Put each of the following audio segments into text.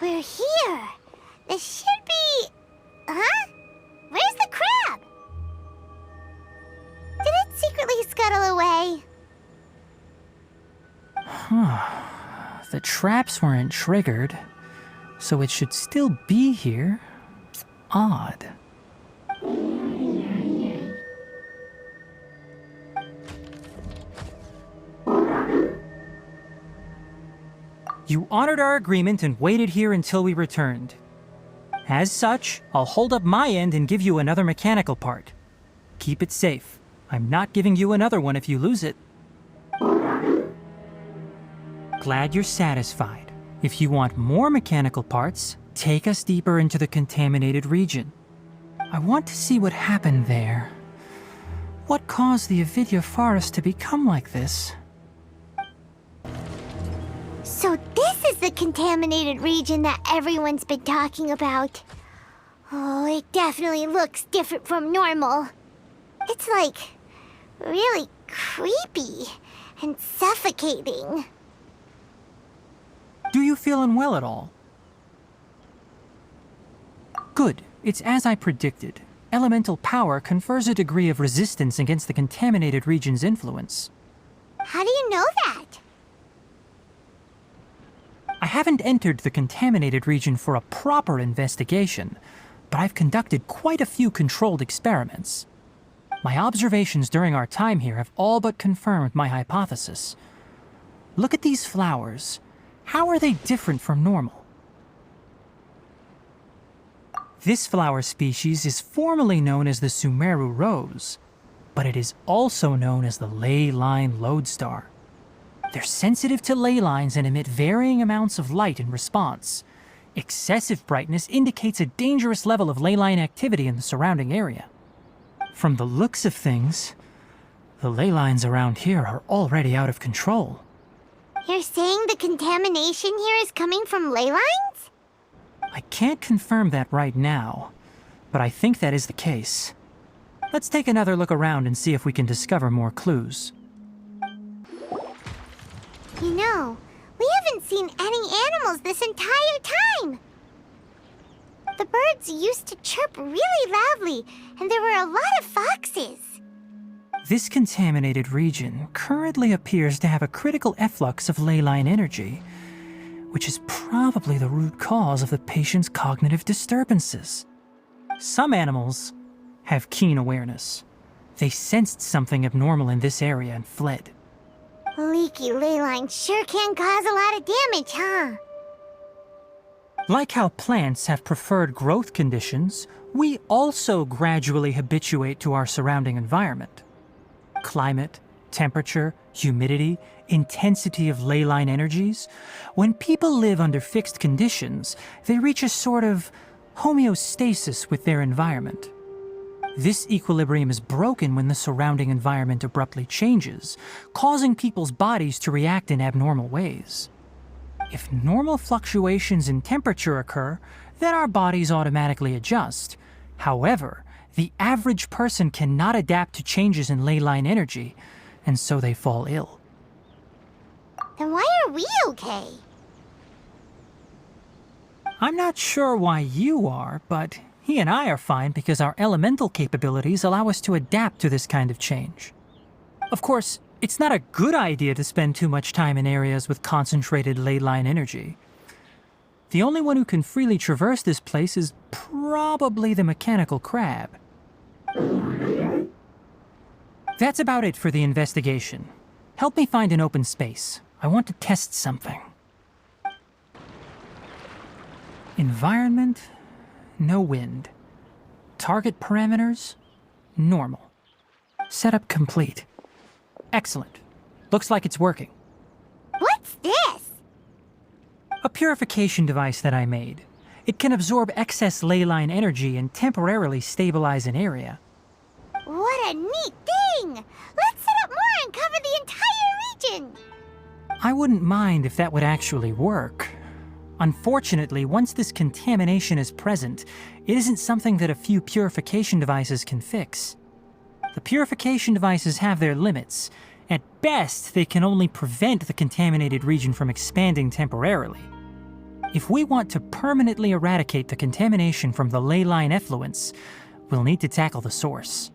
We're here. This should be... Huh? Where's the crab? Did it secretly scuttle away? The traps weren't triggered, so it should still be here. Odd. You honored our agreement and waited here until we returned. As such, I'll hold up my end and give you another mechanical part. Keep it safe. I'm not giving you another one if you lose it. Glad you're satisfied. If you want more mechanical parts, take us deeper into the contaminated region. I want to see what happened there. What caused the Avidya forest to become like this? So this is the contaminated region that everyone's been talking about. Oh, it definitely looks different from normal. It's like really creepy and suffocating. Do you feel unwell at all? Good. It's as I predicted. Elemental power confers a degree of resistance against the contaminated region's influence. How do you know that? I haven't entered the contaminated region for a proper investigation, but I've conducted quite a few controlled experiments. My observations during our time here have all but confirmed my hypothesis. Look at these flowers. How are they different from normal? This flower species is formally known as the Sumeru rose, but it is also known as the ley line lodestar. They're sensitive to ley lines and emit varying amounts of light in response. Excessive brightness indicates a dangerous level of ley line activity in the surrounding area. From the looks of things, the ley lines around here are already out of control. You're saying the contamination here is coming from ley lines? I can't confirm that right now, but I think that is the case. Let's take another look around and see if we can discover more clues. You know, we haven't seen any animals this entire time. The birds used to chirp really loudly, and there were a lot of foxes. This contaminated region currently appears to have a critical efflux of ley line energy, which is probably the root cause of the patient's cognitive disturbances. Some animals have keen awareness. They sensed something abnormal in this area and fled. Leaky ley lines sure can cause a lot of damage, huh? Like how plants have preferred growth conditions, we also gradually habituate to our surrounding environment. Climate, temperature, humidity, intensity of ley line energies. When people live under fixed conditions, they reach a sort of homeostasis with their environment. This equilibrium is broken when the surrounding environment abruptly changes, causing people's bodies to react in abnormal ways. If normal fluctuations in temperature occur, then our bodies automatically adjust. However, the average person cannot adapt to changes in ley line energy, and so they fall ill. Then why are we okay? I'm not sure why you are, but he and I are fine because our elemental capabilities allow us to adapt to this kind of change. Of course, it's not a good idea to spend too much time in areas with concentrated ley line energy. The only one who can freely traverse this place is probably the mechanical crab. That's about it for the investigation. Help me find an open space. I want to test something. Environment, no wind. Target parameters, normal. Setup complete. Excellent. Looks like it's working. What's this? A purification device that I made. It can absorb excess ley line energy and temporarily stabilize an area. What a neat thing! Let's set up more and cover the entire region! I wouldn't mind if that would actually work. Unfortunately, once this contamination is present, it isn't something that a few purification devices can fix. The purification devices have their limits. At best, they can only prevent the contaminated region from expanding temporarily. If we want to permanently eradicate the contamination from the ley line effluents, we'll need to tackle the source.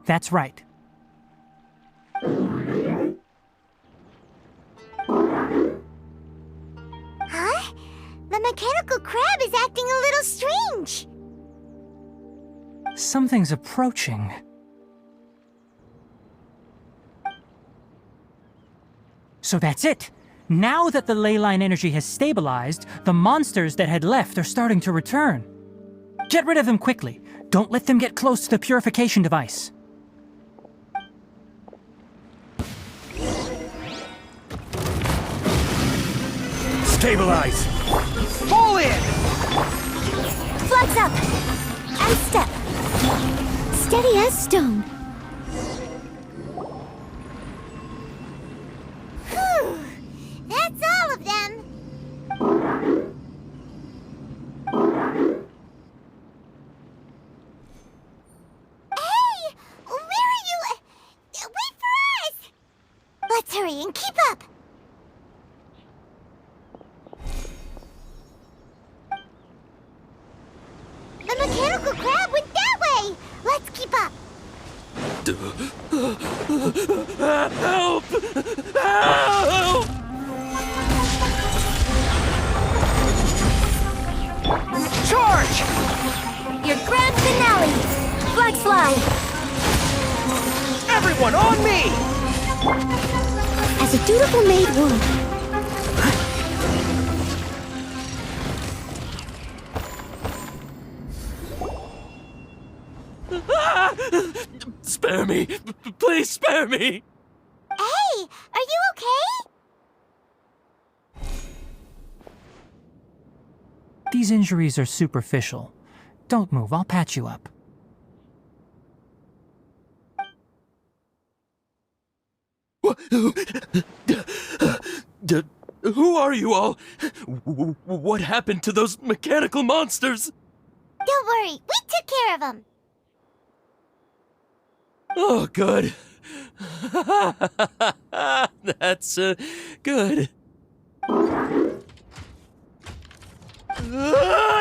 That's right. Huh? The mechanical crab is acting a little strange. Something's approaching. So that's it. Now that the ley line energy has stabilized, the monsters that had left are starting to return. Get rid of them quickly. Don't let them get close to the purification device. Stabilize! Fall in! Flags up! And step. Steady as stone. Whew. That's all of them. Hey! Where are you? Wait for us! Let's hurry and keep up. The mechanical crab went that way! Let's keep up! Help! Help! Charge! Your grand finale! Flags fly! Everyone on me! As a dutiful maid would. Spare me! Please spare me! Hey! Are you okay? These injuries are superficial. Don't move, I'll patch you up. Who are you all? What happened to those mechanical monsters? Don't worry, we took care of them. Oh, good. That's good.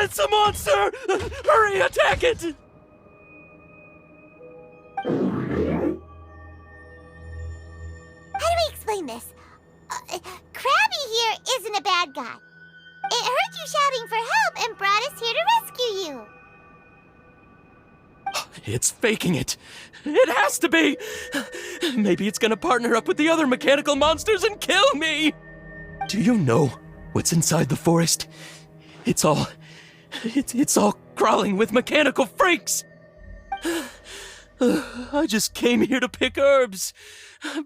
It's a monster! Hurry, attack it! How do we explain this? Krabby here isn't a bad guy. It heard you shouting for help and brought us here to rescue you. It's faking it. It has to be. Maybe it's gonna partner up with the other mechanical monsters and kill me. Do you know what's inside the forest? It's all crawling with mechanical freaks. I just came here to pick herbs,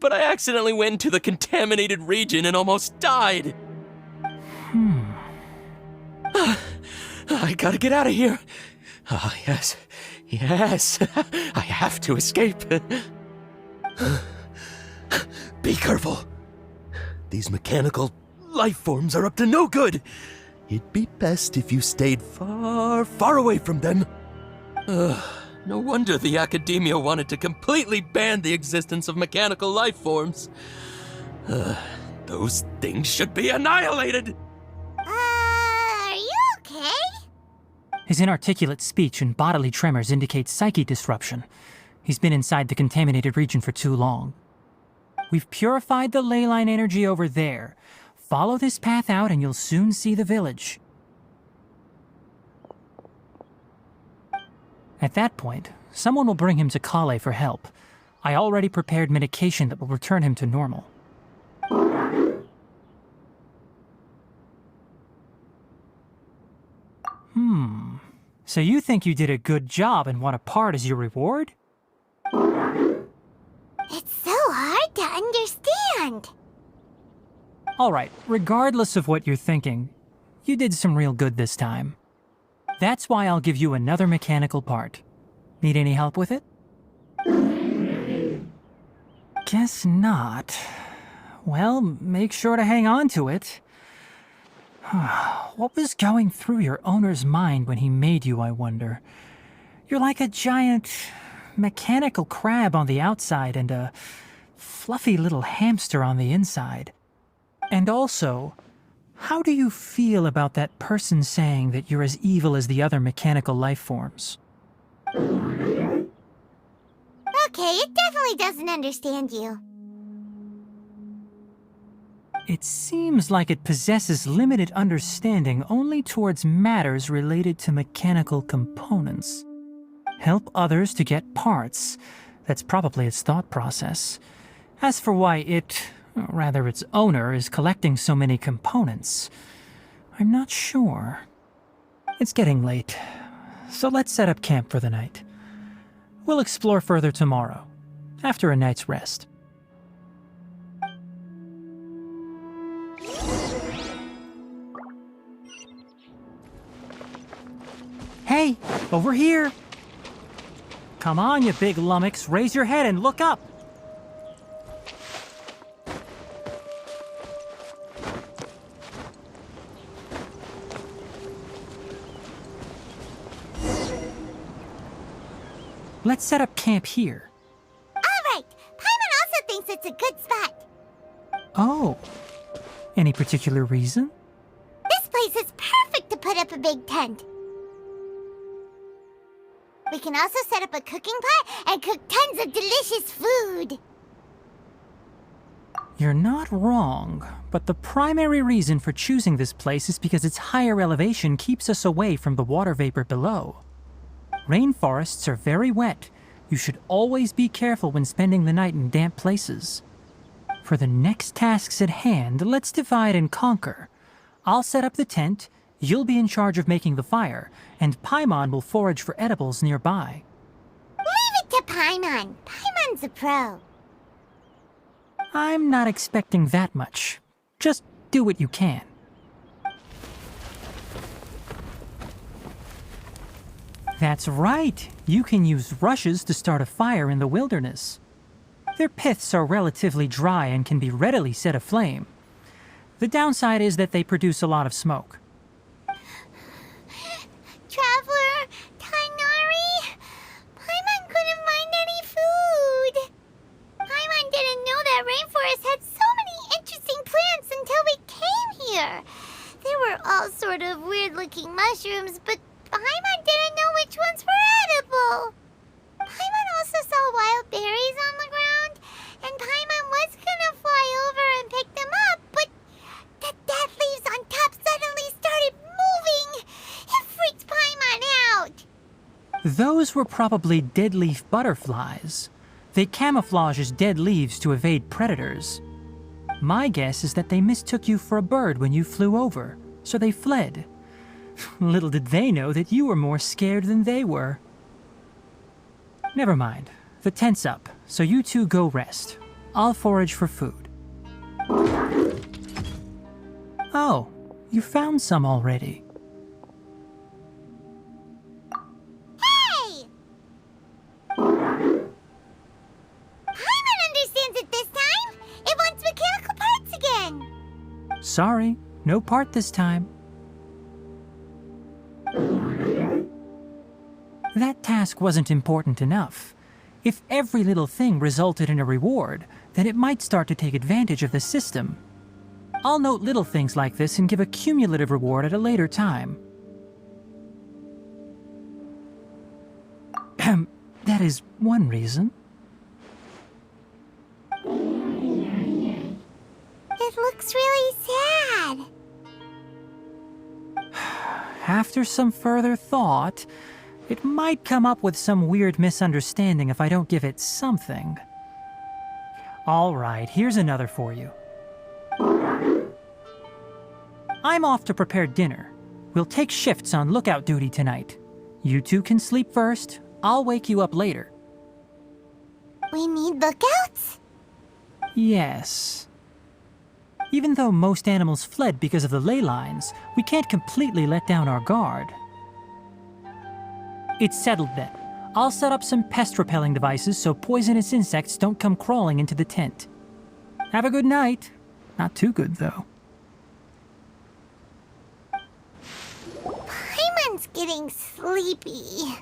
but I accidentally went into the contaminated region and almost died. I gotta get out of here. Ah, yes. Yes, I have to escape. Be careful. These mechanical life forms are up to no good. It'd be best if you stayed far, far away from them. No wonder the academia wanted to completely ban the existence of mechanical life forms. Those things should be annihilated. Are you okay? His inarticulate speech and bodily tremors indicate psyche disruption. He's been inside the contaminated region for too long. We've purified the ley line energy over there. Follow this path out and you'll soon see the village. At that point, someone will bring him to Kale for help. I already prepared medication that will return him to normal. So you think you did a good job and want a part as your reward? It's so hard to understand. Alright, regardless of what you're thinking, you did some real good this time. That's why I'll give you another mechanical part. Need any help with it? Guess not. Well, make sure to hang on to it. What was going through your owner's mind when he made you, I wonder? You're like a giant mechanical crab on the outside and a fluffy little hamster on the inside. And also, How do you feel about that person saying that you're as evil as the other mechanical life forms? Okay, it definitely doesn't understand you. It seems like it possesses limited understanding only towards matters related to mechanical components. Help others to get parts. That's probably its thought process. As for why it, or rather its owner, is collecting so many components, I'm not sure. It's getting late, so let's set up camp for the night. We'll explore further tomorrow, after a night's rest. Hey, over here! Come on, you big lummox, raise your head and look up! Let's set up camp here. Alright, Paimon also thinks it's a good spot. Oh, any particular reason? This place is perfect to put up a big tent. We can also set up a cooking pot and cook tons of delicious food. You're not wrong, but the primary reason for choosing this place is because its higher elevation keeps us away from the water vapor below. Rainforests are very wet. You should always be careful when spending the night in damp places. For the next tasks at hand, let's divide and conquer. I'll set up the tent, you'll be in charge of making the fire, and Paimon will forage for edibles nearby. Leave it to Paimon. Paimon's a pro. I'm not expecting that much. Just do what you can. That's right. You can use rushes to start a fire in the wilderness. Their piths are relatively dry and can be readily set aflame. The downside is that they produce a lot of smoke. Traveler, Tainari, Paimon couldn't find any food. Paimon didn't know that rainforest had so many interesting plants until we came here. They were all sort of weird-looking mushrooms, but Paimon didn't know which ones were edible. Paimon also saw wild berries on the ground, and Paimon was gonna fly over and pick them up, but the dead leaves on top suddenly started moving. It freaked Paimon out. Those were probably deadleaf butterflies. They camouflage as dead leaves to evade predators. My guess is that they mistook you for a bird when you flew over, so they fled. Little did they know that you were more scared than they were. Never mind. The tent's up, so you two go rest. I'll forage for food. Oh, you found some already. Hey! Paimon understands it this time. It wants mechanical parts again. Sorry, no part this time. That task wasn't important enough. If every little thing resulted in a reward, then it might start to take advantage of the system. I'll note little things like this and give a cumulative reward at a later time. That is one reason. It looks really sad. After some further thought, it might come up with some weird misunderstanding if I don't give it something. All right, here's another for you. I'm off to prepare dinner. We'll take shifts on lookout duty tonight. You two can sleep first. I'll wake you up later. We need lookouts? Yes. Even though most animals fled because of the ley lines, we can't completely let down our guard. It's settled then. I'll set up some pest-repelling devices so poisonous insects don't come crawling into the tent. Have a good night. Not too good, though. Paimon's getting sleepy.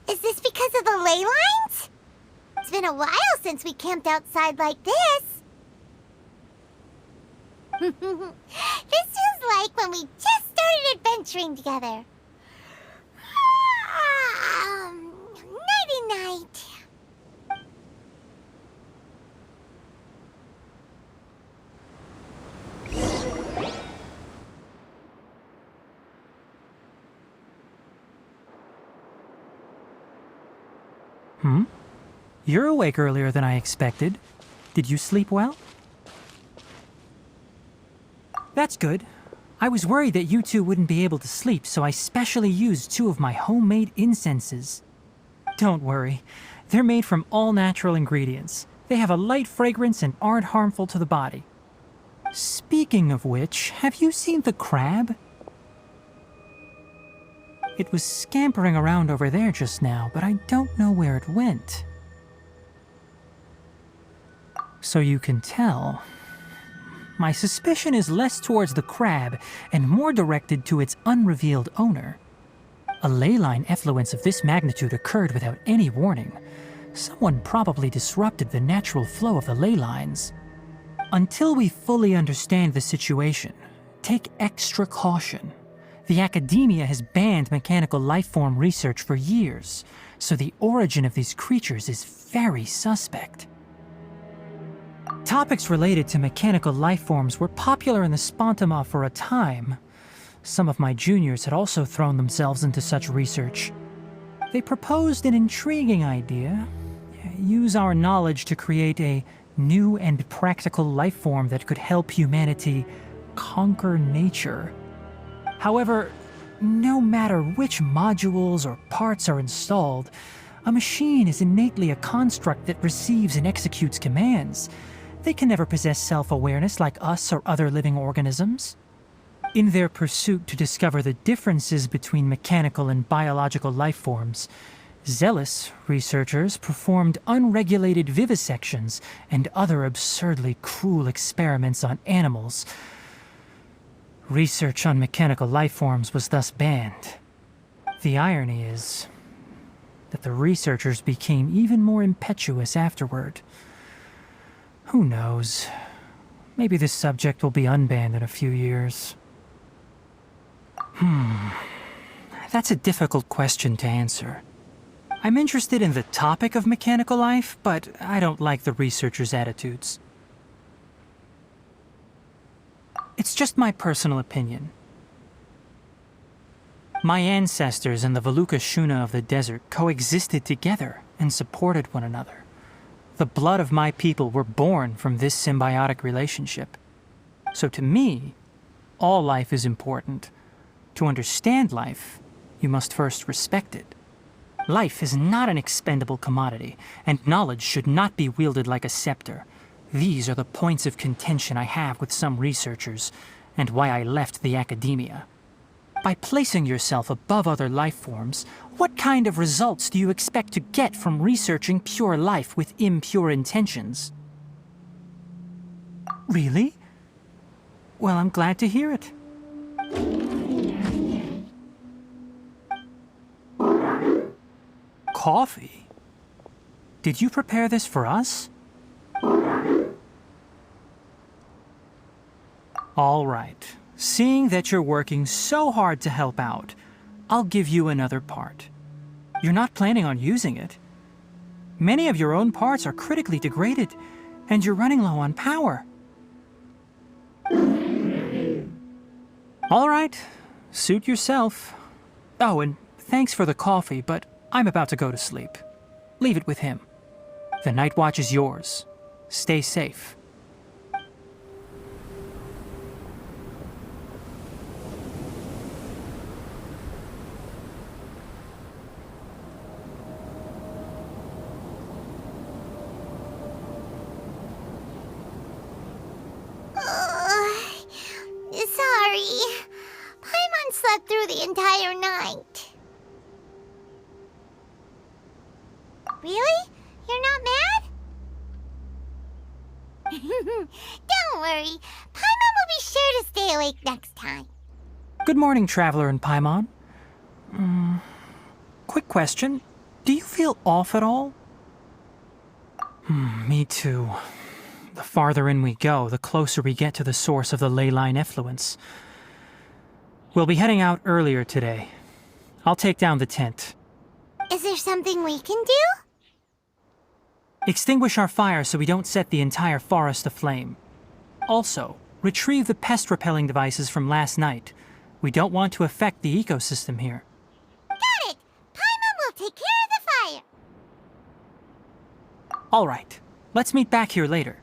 Is this because of the ley lines? It's been a while since we camped outside like this. This feels like when we just started adventuring together. Nighty-night. You're awake earlier than I expected. Did you sleep well? That's good. I was worried that you two wouldn't be able to sleep, so I specially used 2 of my homemade incenses. Don't worry. They're made from all natural ingredients. They have a light fragrance and aren't harmful to the body. Speaking of which, have you seen the crab? It was scampering around over there just now, but I don't know where it went. So you can tell. My suspicion is less towards the crab and more directed to its unrevealed owner. A ley line effluence of this magnitude occurred without any warning. Someone probably disrupted the natural flow of the ley lines. Until we fully understand the situation, take extra caution. The academia has banned mechanical lifeform research for years, so the origin of these creatures is very suspect. Topics related to mechanical lifeforms were popular in the Spontama for a time. Some of my juniors had also thrown themselves into such research. They proposed an intriguing idea: use our knowledge to create a new and practical lifeform that could help humanity conquer nature. However, no matter which modules or parts are installed, a machine is innately a construct that receives and executes commands. They can never possess self-awareness like us or other living organisms. In their pursuit to discover the differences between mechanical and biological lifeforms, zealous researchers performed unregulated vivisections and other absurdly cruel experiments on animals. Research on mechanical lifeforms was thus banned. The irony is that the researchers became even more impetuous afterward. Who knows? Maybe this subject will be unbanned in a few years. That's a difficult question to answer. I'm interested in the topic of mechanical life, but I don't like the researchers' attitudes. It's just my personal opinion. My ancestors and the Valuka Shuna of the desert coexisted together and supported one another. The blood of my people were born from this symbiotic relationship. So to me, all life is important. To understand life, you must first respect it. Life is not an expendable commodity, and knowledge should not be wielded like a scepter. These are the points of contention I have with some researchers, and why I left the academia. By placing yourself above other life forms, what kind of results do you expect to get from researching pure life with impure intentions? Really? Well, I'm glad to hear it. Coffee? Did you prepare this for us? All right. Seeing that you're working so hard to help out, I'll give you another part. You're not planning on using it. Many of your own parts are critically degraded, and you're running low on power. All right. Suit yourself. Oh, and thanks for the coffee, but I'm about to go to sleep. Leave it with him. The night watch is yours. Stay safe. Sorry. Paimon slept through the entire night. Really? You're not mad? Don't worry. Paimon will be sure to stay awake next time. Good morning, Traveler and Paimon. Quick question. Do you feel off at all? Me too. The farther in we go, the closer we get to the source of the ley line effluence. We'll be heading out earlier today. I'll take down the tent. Is there something we can do? Extinguish our fire so we don't set the entire forest aflame. Also, retrieve the pest-repelling devices from last night. We don't want to affect the ecosystem here. Got it! Paimon will take care of the fire! All right, let's meet back here later.